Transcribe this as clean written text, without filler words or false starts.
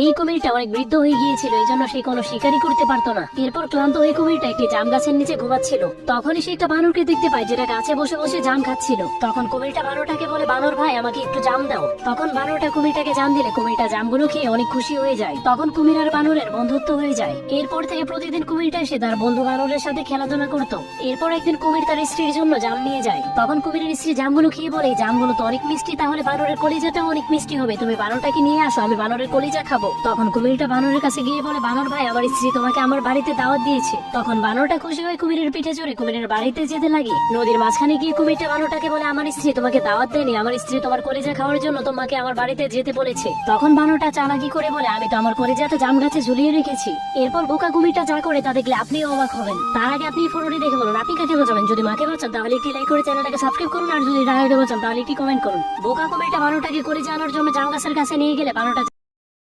এই কুমিরটা অনেক বৃদ্ধ হয়ে গিয়েছিল, এই জন্য সে কোনো শিকারই করতে পারতো না। এরপর ক্লান্ত হয়ে কুমিরটা একটি জাম গাছের নিচে ঘুমাচ্ছিল। তখনই সে একটা বানরকে দেখতে পায়, যেটা গাছে বসে বসে জাম খাচ্ছিল। তখন কুমিরটা বানরটাকে বলে, বানর ভাই আমাকে একটু জাম দাও। তখন বানরটা কুমিরটাকে জাম দিলে কুমিরটা জামগুলো খেয়ে অনেক খুশি হয়ে যায়। তখন কুমির আর বানরের বন্ধুত্ব হয়ে যায়। এরপর থেকে প্রতিদিন কুমিরটা এসে তার বন্ধু বানরের সাথে খেলাধুলা করতো। এরপর একদিন কুমির তার স্ত্রীর জন্য জাম নিয়ে যায়। তখন কুমিরের স্ত্রী জামগুলো খেয়ে বলে, এই জামগুলো তো অনেক মিষ্টি, তাহলে বানরের কলিজাটা অনেক মিষ্টি হবে, তুমি বানরটাকে নিয়ে আসো, আমি বানরের কলিজা খাবো। তখন কুমিরটা বানরের কাছে গিয়ে বলে, বানর ভাই আমার স্ত্রী তোমাকে আমার বাড়িতে দাওয়াত দিয়েছে। তখন বানরটা খুশি হয়ে কুমিরের পিঠে চড়ে কুমিরের বাড়িতে যেতে লাগে। নদীর মাঝখানে গিয়ে কুমিরটা বানরটাকে বলে, আমার স্ত্রী তোমাকে দাওয়াত দেয়নি, আমার স্ত্রী তোমার কলিজা খাওয়ার জন্য তোমাকে আমার বাড়িতে যেতে বলেছে। তখন বানরটা চালাকি করে বলে, আমি তো আমার কলিজাটা জাম গাছে ঝুলিয়ে রেখেছি। এরপর বোকা কুমিরটা যা করে তা দেখলে আপনিও অবাক হবেন। তার আগে আপনি ফটোটি দেখে বলুন আপনি কাকে বোঝাবেন। যদি মাকে বাঁচান তাহলে একটি লাইক করে চ্যানেলটাকে সাবস্ক্রাইব করুন, আর যদি রাগাইতে বোঝান তাহলে একটি কমেন্ট করুন। বোকা কুমিরটা বানরটাকে কলিজা আনার জন্য জাম গাছের কাছে নিয়ে গেলে বানরটা